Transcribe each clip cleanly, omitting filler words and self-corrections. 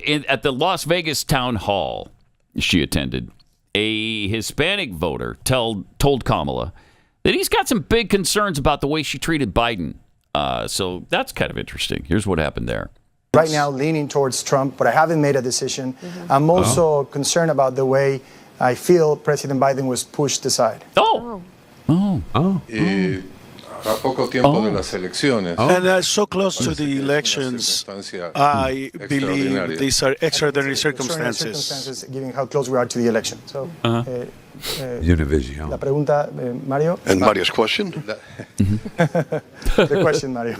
at the Las Vegas town hall she attended, a Hispanic voter told Kamala that he's got some big concerns about the way she treated Biden. So that's kind of interesting. Here's what happened there. Right now, leaning towards Trump, but I haven't made a decision. I'm also concerned about the way I feel President Biden was pushed aside. A poco tiempo de las elecciones. And so close to the elections, I believe these are extraordinary circumstances. Given how close we are to the election. So, Univision. La pregunta, Mario. And Mario's question? The question, Mario.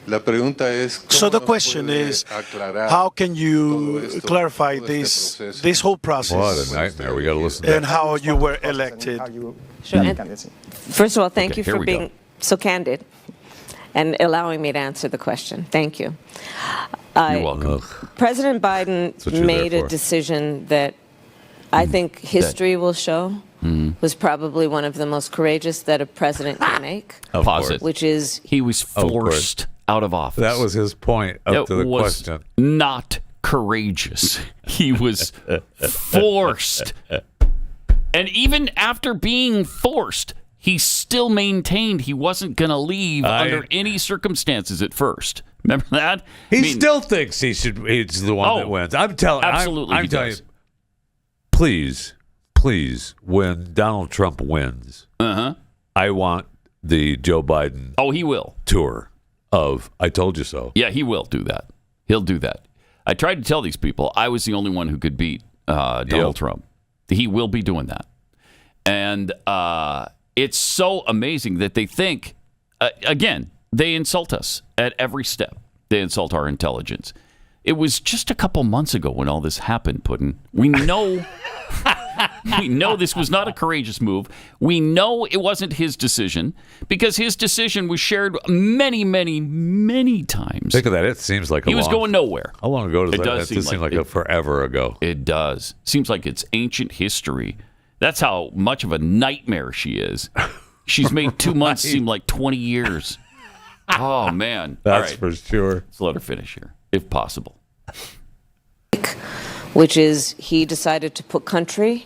La pregunta es, So the question is, how can you clarify this whole process? What a nightmare. We got to listen to And that. how you were elected. Sure. And first of all, thank you here for we being go. so candid and allowing me to answer the question. Thank you. You're welcome. President Biden what you're made there a for. decision that I think history will show was probably one of the most courageous that a president can make, Pause it. which is He was course. forced out of office. That was his point up to the was question. not courageous. He was forced. And even after being forced, he still maintained he wasn't going to leave under any circumstances at first. Remember that? He still thinks he's the one that wins. I'm telling absolutely I'm he telling does. you, please, when Donald Trump wins, I want the Joe Biden He will. tour of I Told You So. Yeah, he will do that. He'll do that. I tried to tell these people I was the only one who could beat Donald Trump. He will be doing that. And it's so amazing that they think, again, they insult us at every step. They insult our intelligence. It was just a couple months ago when all this happened, Puddin'. We know this was not a courageous move. We know it wasn't his decision because his decision was shared many, many, many times. Think of that. It seems like He was going nowhere. How long ago does It that? does It seems like it- forever ago. It does. Seems like it's ancient history. That's how much of a nightmare she is. She's made 2 months seem like 20 years. Oh, man. That's All right. for sure. Let's let her finish here, if possible. which is he decided to put country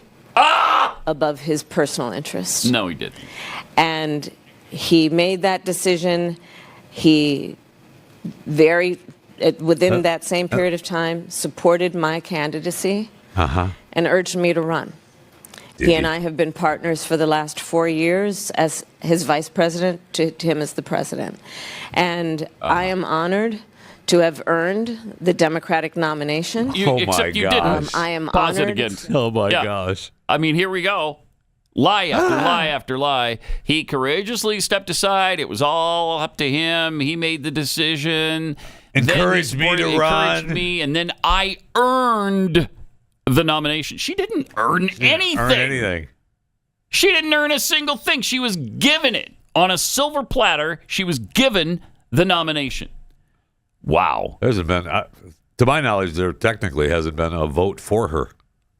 above his personal interests. No, he didn't. And he made that decision. He within that same period of time, supported my candidacy and urged me to run. He and I have been partners for the last 4 years as his vice president, to him as the president. And I am honored to have earned the Democratic nomination. Except you didn't. I am Pause honored. it again. Oh, my Yeah. gosh. I mean, here we go. Lie after lie after lie. He courageously stepped aside. It was all up to him. He made the decision. Encouraged Then me his to board run. encouraged me, and then I earned the nomination. She didn't earn anything. Earn anything. She didn't earn a single thing. She was given it on a silver platter. She was given the nomination. Wow. There hasn't been, to my knowledge, there technically hasn't been a vote for her.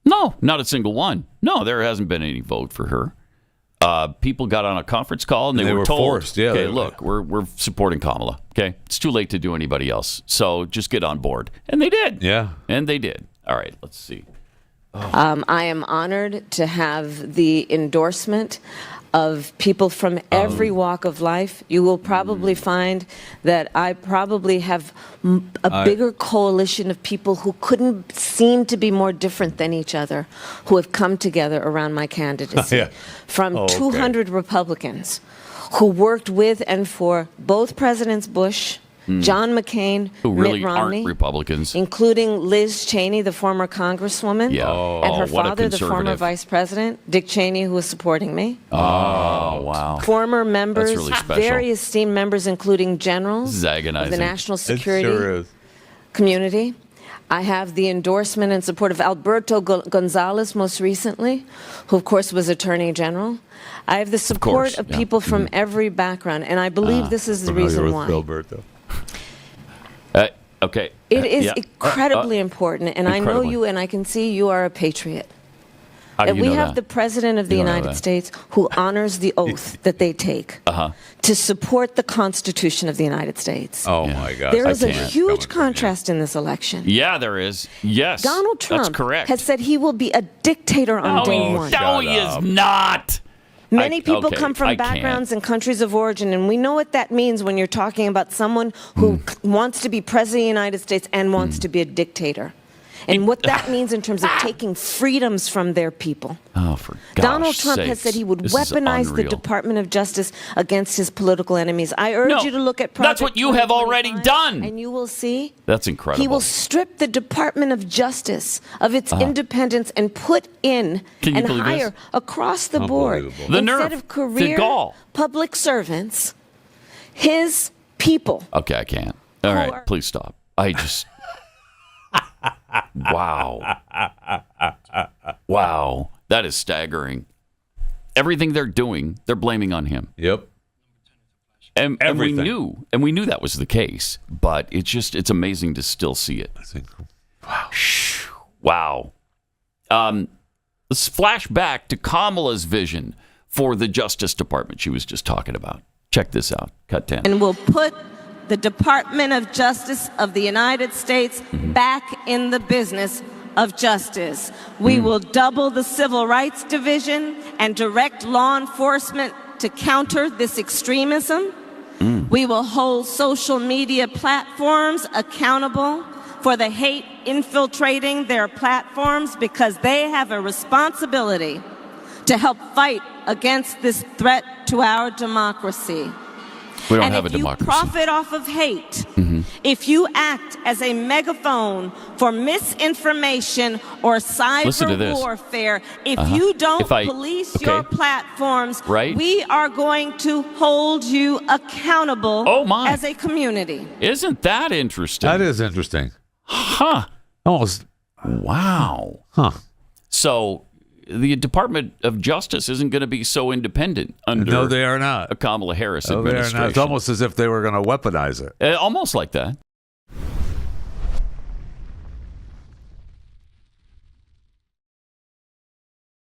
No, not a single one. No, there hasn't been any vote for her. People got on a conference call and they were told, forced. Yeah, okay, look, we're supporting Kamala. Okay, it's too late to do anybody else. So just get on board. And they did. Yeah. And they did. All right, let's see. I am honored to have the endorsement of people from every walk of life. You will probably find that I probably have a bigger coalition of people who couldn't seem to be more different than each other, who have come together around my candidacy. Yeah. From 200 Republicans who worked with and for both Presidents Bush, John McCain, Who really Mitt Romney, aren't Republicans. including Liz Cheney, the former congresswoman, Yeah. and her what a father, the former conservative. vice president, Dick Cheney, who was supporting me. Oh, wow. Former members, really special. very esteemed members, including generals This is of agonizing. the national It security sure is. community. I have the endorsement and support of Alberto Gonzalez, most recently, who, of course, was Attorney General. I have the support course, of yeah. people from every background, and I believe this is the Familiar reason with why. Alberto. Okay. It is Yeah. incredibly important, and I know incredibly. you, and I can see you are a patriot. How do And you we know have that? the President of the You don't know United that. States who honors the oath that they take to support the Constitution of the United States. Oh my gosh. There is a can't. huge contrast in this election. Yeah, there is. Yes. Donald That's Trump correct. has said he will be a dictator on day one. No, he is not. Many people okay, come I from can't. backgrounds and countries of origin, and we know what that means when you're talking about someone who wants to be president of the United States and wants to be a dictator. And what that means in terms of taking freedoms from their people. Oh, for gosh Donald Trump has sakes. said he would This is weaponize the unreal. Department of Justice against his political enemies. I urge No, you to look at that's Project what you have already 2025, done. And you will see That's incredible. he will strip the Department of Justice of its independence and put in Can you and believe hire this? across the board, Unbelievable. The instead nerve, of the career gall. public servants, his people. Okay, I can't. All Who right, are- please stop. I just. Wow. Wow. That is staggering. Everything they're doing, they're blaming on him. Yep. And we Everything. knew that was the case, but it's amazing to still see it. Wow. Let's flash back to Kamala's vision for the Justice Department she was just talking about. Check this out. Cut 10. And will put the Department of Justice of the United States back in the business of justice. We will double the Civil Rights Division and direct law enforcement to counter this extremism. We will hold social media platforms accountable for the hate infiltrating their platforms because they have a responsibility to help fight against this threat to our democracy. We don't And have a if you democracy. profit off of hate, if you act as a megaphone for misinformation or Listen to cyber this. warfare, if you don't If I- police okay. your platforms, Right. we are going to hold you accountable Oh, my. as a community. Isn't that interesting? That is interesting. Huh. Almost. Wow. Huh. So the Department of Justice isn't going to be so independent under No, they are not. a Kamala Harris No, they are administration. not. It's almost as if they were going to weaponize it. Almost like that.